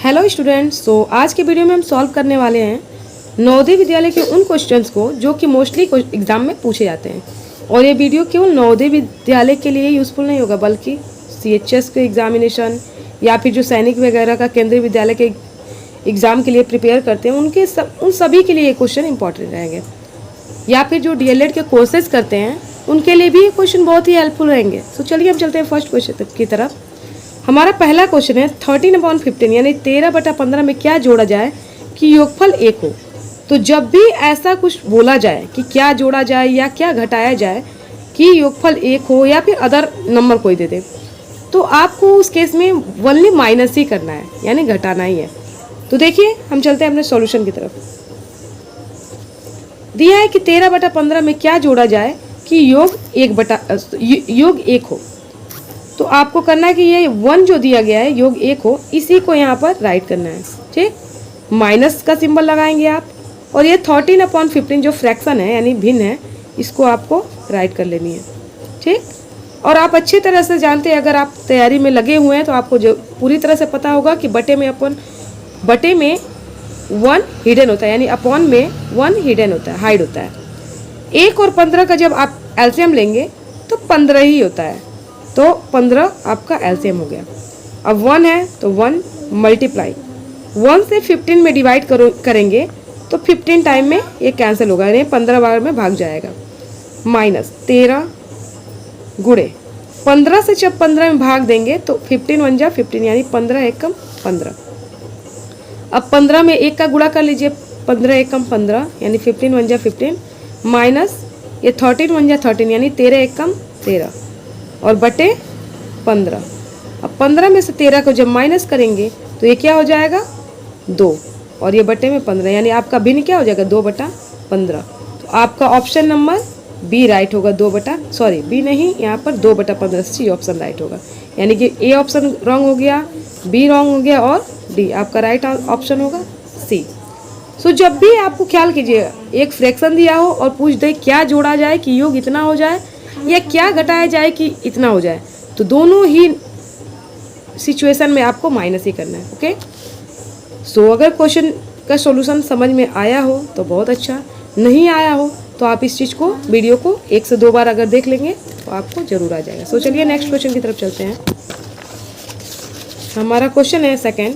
Hello students. आज के video में हम सॉल्व करने वाले हैं नवोदय विद्यालय के उन क्वेश्चंस को जो कि मोस्टली एग्जाम में पूछे जाते हैं। और ये वीडियो केवल नवोदय विद्यालय के लिए यूज़फुल नहीं होगा, बल्कि CHS के एग्जामिनेशन या फिर जो सैनिक वगैरह का केंद्रीय विद्यालय के एग्ज़ाम के लिए प्रिपेयर करते हैं उन सभी के लिए ये क्वेश्चन इंपॉर्टेंट रहेंगे। या फिर जो DLED के कोर्सेज करते हैं उनके लिए भी ये क्वेश्चन बहुत ही हेल्पफुल रहेंगे। तो चलिए हम चलते हैं फर्स्ट क्वेश्चन की तरफ। हमारा पहला क्वेश्चन है 13/15 यानी 13/15 में क्या जोड़ा जाए कि योगफल 1 हो। तो जब भी ऐसा कुछ बोला जाए कि क्या जोड़ा जाए या क्या घटाया जाए कि योगफल 1 हो या फिर अदर नंबर कोई दे दे, तो आपको उस केस में ओनली माइनस ही करना है, यानी घटाना ही है। तो देखिए हम चलते हैं अपने सॉल्यूशन की तरफ। दिया है कि 13/15 में क्या जोड़ा जाए कि योग 1 हो। तो आपको करना है कि ये 1 जो दिया गया है योग 1 हो, इसी को यहाँ पर राइट करना है। ठीक, माइनस का सिंबल लगाएंगे आप, और ये 13/15 जो फ्रैक्शन है यानी भिन्न है, इसको आपको राइट कर लेनी है। ठीक, और आप अच्छी तरह से जानते हैं, अगर आप तैयारी में लगे हुए हैं तो आपको जो पूरी तरह से पता होगा कि बटे में 1 हिडन होता है, यानी अपॉन में 1 हिडन होता है, हाइड होता है। 1 और 15 का जब आप एलसीएम लेंगे तो 15 ही होता है, तो 15 आपका एलसीएम हो गया। अब 1 है तो 1 मल्टीप्लाई 1 से 15 में डिवाइड करेंगे तो 15 टाइम में ये कैंसिल होगा, यानी 15 बार में भाग जाएगा। माइनस 13 गुणे 15 से जब 15 में भाग देंगे तो 15 1 जा 15, यानी 15 एकम 15। अब 15 में 1 का गुणा कर लीजिए, 15 एकम 15 यानी 15 1 जा 15, माइनस ये 13 1 जा 13 यानी 13 एकम 13 और बटे 15। अब 15 में से 13 को जब माइनस करेंगे तो ये क्या हो जाएगा 2, और ये बटे में 15, यानी आपका भिन्न क्या हो जाएगा 2/15। तो आपका ऑप्शन नंबर बी राइट होगा, बी नहीं, यहाँ पर 2/15 सी ऑप्शन राइट होगा। यानी कि ए ऑप्शन रॉन्ग हो गया, बी रॉन्ग हो गया और डी आपका राइट ऑप्शन होगा सी। सो जब भी आपको ख्याल कीजिएगा, एक फ्रैक्शन दिया हो और पूछ दे क्या जोड़ा जाए कि योग इतना हो जाए या क्या घटाया जाए कि इतना हो जाए, तो दोनों ही सिचुएशन में आपको माइनस ही करना है। ओके, सो अगर क्वेश्चन का सॉल्यूशन समझ में आया हो तो बहुत अच्छा, नहीं आया हो तो आप इस चीज़ को वीडियो को 1 से 2 बार अगर देख लेंगे तो आपको जरूर आ जाएगा। सो चलिए नेक्स्ट क्वेश्चन की तरफ चलते हैं। हमारा क्वेश्चन है सेकंड,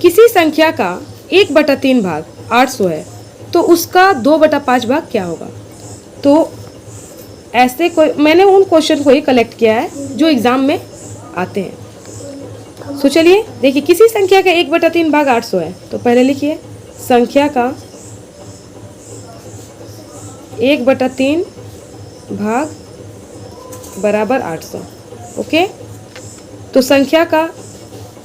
किसी संख्या का 1/3 भाग 800 है तो उसका 2/5 भाग क्या होगा। तो ऐसे कोई मैंने उन क्वेश्चन को ही कलेक्ट किया है जो एग्जाम में आते हैं। सो चलिए देखिए, किसी संख्या का 1/3 भाग 800 है, तो पहले लिखिए संख्या का 1/3 भाग बराबर 800। ओके, तो संख्या का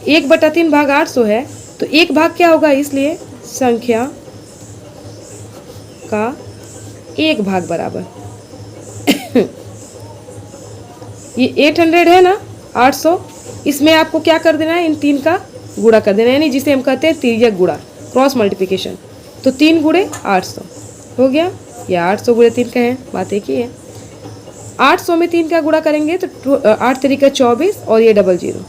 1/3 भाग 800 है तो एक भाग क्या होगा, इसलिए संख्या का 1 भाग बराबर ये 800 है ना, 800, इसमें आपको क्या कर देना है, इन 3 का गुणा कर देना है, यानी जिसे हम कहते हैं तिर्यक गुणा, क्रॉस मल्टीप्लिकेशन। तो 3 गुणे 800 हो गया, या 800 गुणे 3 का है, बात एक ही है। 800 में 3 का गुणा करेंगे तो 8 3 24 और ये 00,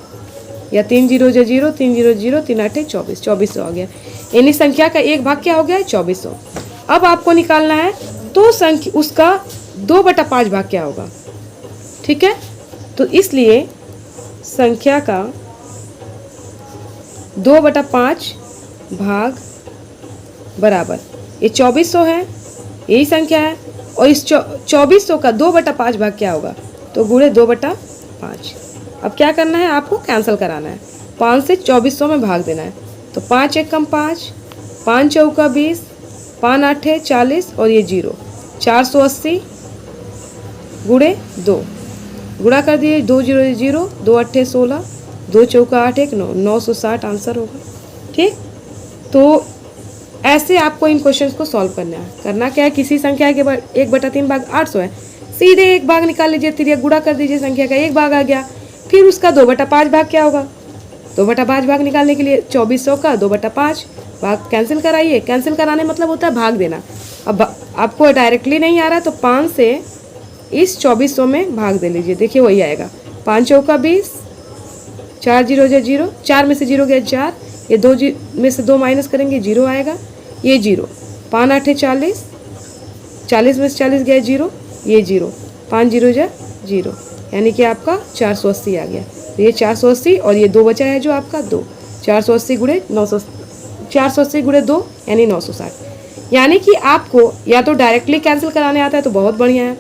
या 3 0 0 3 0 0 3 8 24, 2400 आ गया। यानी संख्या का 1 भाग क्या हो गया है 2400। अब आपको निकालना है तो संख्या उसका 2/5 भाग क्या होगा। ठीक है, तो इसलिए संख्या का 2/5 भाग बराबर ये 2400 है, यही संख्या है, और इस 2400 का 2/5 भाग क्या होगा, तो गुणे 2/5। अब क्या करना है, आपको कैंसिल कराना है, 5 से 2400 में भाग देना है। तो 5 एकम 5, 5 चौका 20, 5 8 40 और ये 0, 480 गुणे 2, गुणा कर दिए 2 0 0, 2 8 16, 2 चौका 8 1 9, 960 आंसर होगा। ठीक, तो ऐसे आपको इन क्वेश्चंस को सॉल्व करना क्या है, किसी संख्या के 1/3 भाग 800 है, सीधे एक भाग निकाल लीजिए, तिर्यक गुणा कर दीजिए, संख्या का 1 भाग आ गया, फिर उसका 2/5 भाग क्या होगा। 2/5 भाग निकालने के लिए 2400 का 2/5 भाग कैंसिल कराइए, कैंसिल कराने मतलब होता है भाग देना। अब आपको डायरेक्टली नहीं आ रहा है तो 5 से इस 2400 में भाग दे लीजिए, देखिए वही आएगा, 5 चौका 20, 4 0 0, 4 में से 0 गया 4, ये में से 2 माइनस करेंगे 0 आएगा, ये 0, 5 8 40, 40 में से 40 गया 0, ये 0, 5 0 जा 0, यानी कि आपका 480 आ गया। तो ये 480 और ये 2 बचा है जो आपका 2, 480 गुणे 900, 480 गुणे 2 यानी 960। यानी कि आपको या तो डायरेक्टली कैंसिल कराने आता है तो बहुत बढ़िया है,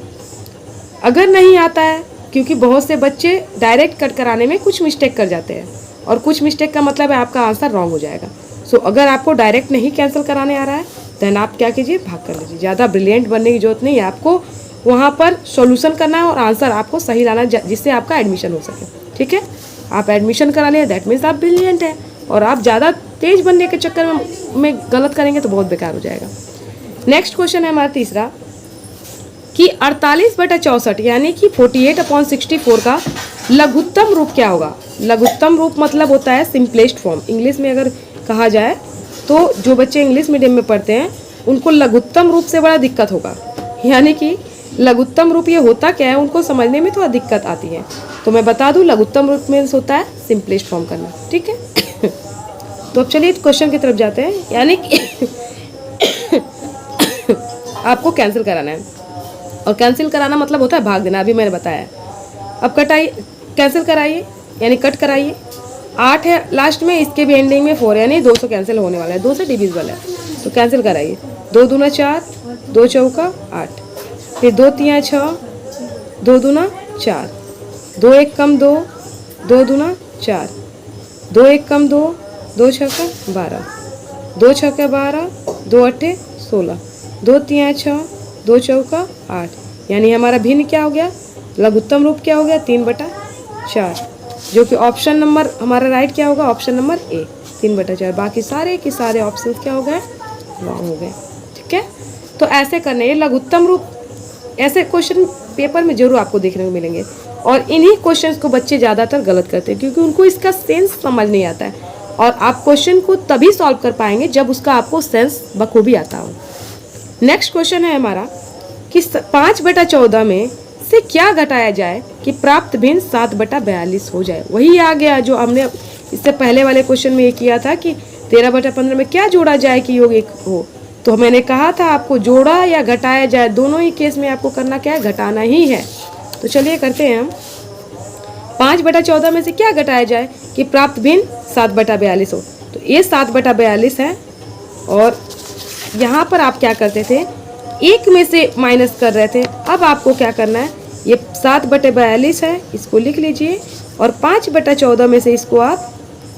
अगर नहीं आता है, क्योंकि बहुत से बच्चे डायरेक्ट कट कराने में कुछ मिस्टेक कर जाते हैं, और कुछ मिस्टेक का मतलब है आपका आंसर रॉन्ग हो जाएगा। सो अगर आपको डायरेक्ट नहीं कैंसिल कराने आ रहा है देन आप क्या कीजिए, भाग कर लीजिए। ज़्यादा ब्रिलियंट बनने की जरूरत नहीं है, आपको वहाँ पर सॉल्यूशन करना है और आंसर आपको सही लाना जिससे आपका एडमिशन हो सके। ठीक है, आप एडमिशन करा लें दैट मीन्स आप ब्रिलियंट हैं, और आप ज़्यादा तेज बनने के चक्कर में गलत करेंगे तो बहुत बेकार हो जाएगा। नेक्स्ट क्वेश्चन है हमारा तीसरा कि 48/64 यानी कि 48/64 का लघुत्तम रूप क्या होगा। लघुत्तम रूप मतलब होता है सिंपलेस्ट फॉर्म। इंग्लिश में अगर कहा जाए तो जो बच्चे इंग्लिश मीडियम में पढ़ते हैं उनको लघुत्तम रूप से बड़ा दिक्कत होगा। यानी कि लघुत्तम रूप ये होता क्या है उनको समझने में थोड़ा दिक्कत आती है। तो मैं बता दूं लघुत्तम रूप मीन्स होता है सिंपलेस्ट फॉर्म करना। ठीक है तो अब चलिए क्वेश्चन की तरफ जाते हैं। यानी कि आपको कैंसिल कराना है, और कैंसिल कराना मतलब होता है भाग देना, अभी मैंने बताया। अब कटाइए, कैंसिल कराइए यानी कट कराइए। 8 है लास्ट में, इसके भी एंडिंग में 4 यानी 200 कैंसिल होने वाला है, 2 से डिविजिबल है तो कैंसिल कराइए। 2 दूना 4, 2 चौका 8, फिर 2 तिया 6, 2 दूना 4, 2 1 कम 2, 2 दूना 4, 2 1 कम 2, 2 छक्का 12, 2 छक्का 12, 2 अट्ठे 16, 2 तिया 6, 2 चौका 8, यानी हमारा भिन्न क्या हो गया, लघुत्तम रूप क्या हो गया 3/4, जो कि ऑप्शन नंबर हमारा राइट क्या होगा, ऑप्शन नंबर ए 3/4। बाकी सारे के सारे ऑप्शन क्या हो गए, रॉन्ग हो गए। ठीक है, तो ऐसे करने ये लघुत्तम रूप, ऐसे क्वेश्चन पेपर में जरूर आपको देखने को मिलेंगे, और इन्हीं क्वेश्चंस को बच्चे ज़्यादातर गलत करते हैं क्योंकि उनको इसका सेंस समझ नहीं आता है, और आप क्वेश्चन को तभी सॉल्व कर पाएंगे जब उसका आपको सेंस बखूबी आता हो। नेक्स्ट क्वेश्चन है हमारा कि 5/14 में से क्या घटाया जाए कि प्राप्त भिन्न 7/42 हो जाए। वही आ गया जो हमने इससे पहले वाले क्वेश्चन में ये किया था कि 13/15 में क्या जोड़ा जाए कि योग 1 हो। तो मैंने कहा था आपको जोड़ा या घटाया जाए, दोनों ही केस में आपको करना क्या है, घटाना ही है। तो चलिए करते हैं हम। 5/14 में से क्या घटाया जाए कि प्राप्त भिन्न 7/42 हो। तो ये 7/42 है, और यहाँ पर आप क्या करते थे, 1 में से माइनस कर रहे थे। अब आपको क्या करना है, ये 7/42 है, इसको लिख लीजिए, और 5/14 में से इसको आप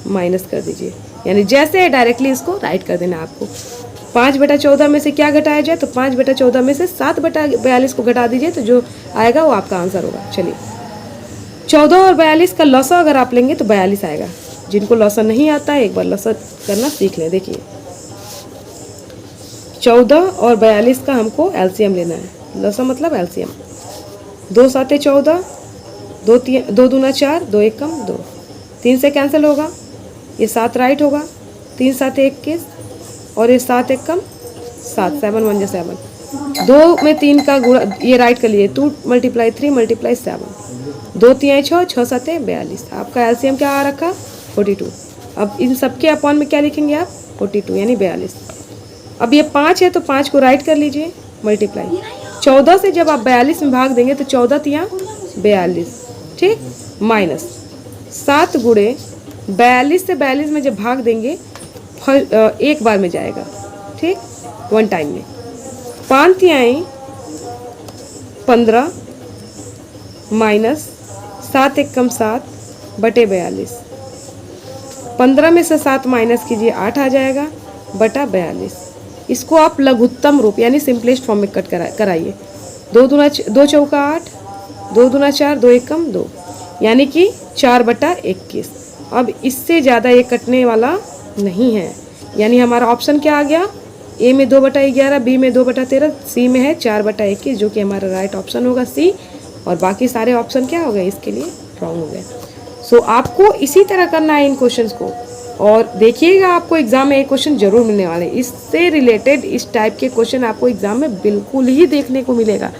माइनस कर दीजिए, यानी जैसे है डायरेक्टली इसको राइट कर देना आपको। 5/14 में से क्या घटाया जाए, तो 5/14 में से 7/42 को घटा दीजिए, तो जो आएगा वो आपका आंसर होगा। चलिए 14 और 42 का लॉसा अगर आप लेंगे तो 42 आएगा। जिनको लॉसा नहीं आता है एक बार लॉसा करना सीख लें। देखिए 14 और 42 का हमको एलसीएम लेना है। लॉसा मतलब एलसीएम। 2 7 14, 2 दूना 4, 2 1 कम 2, 3 से कैंसिल होगा, ये 7 राइट होगा, 3 7 21, और ये 7 1 कम 7, 7 1 जा 7, 2 में 3 का गुणा, ये राइट कर लीजिए, 2 × 3 × 7, 2 3 6, 6 7 42। आपका एलसीएम क्या आ रखा, 42। अब इन सबके अपॉन में क्या लिखेंगे आप, 42 यानी 42। अब ये 5 है तो 5 को राइट कर लीजिए, मल्टीप्लाई 14 से जब आप 42 में भाग देंगे तो 14 तिया 42, ठीक, माइनस 7 गुणे 42 से 42 में जब भाग देंगे एक बार में जाएगा, ठीक, 1 टाइम में। 5 तिहाई 15 माइनस 7 1 कम 7 बटे 42। 15 में से 7 माइनस कीजिए 8 आ जाएगा बटा 42। इसको आप लघुत्तम रूप यानी सिंपलेस्ट फॉर्म में कट कराइए। 2 चौका 8, 2 दूना 4, 2 1 कम 2, यानी कि 4/21। अब इससे ज़्यादा ये कटने वाला नहीं है, यानी हमारा ऑप्शन क्या आ गया, ए में 2/11, बी में 2/13, सी में है 4/21, जो कि हमारा राइट ऑप्शन होगा सी, और बाकी सारे ऑप्शन क्या हो गए इसके लिए रॉन्ग हो गए। सो आपको इसी तरह करना है इन क्वेश्चंस को, और देखिएगा आपको एग्जाम में एक क्वेश्चन जरूर मिलने वाले, इससे रिलेटेड इस टाइप के क्वेश्चन आपको एग्जाम में बिल्कुल ही देखने को मिलेगा।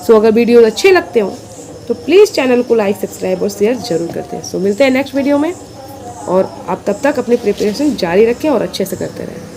सो अगर वीडियो अच्छे लगते हो तो प्लीज़ चैनल को लाइक सब्सक्राइब और शेयर जरूर करते हैं। सो मिलते हैं नेक्स्ट वीडियो में। और आप तब तक अपनी प्रिपरेशन जारी रखें और अच्छे से करते रहें।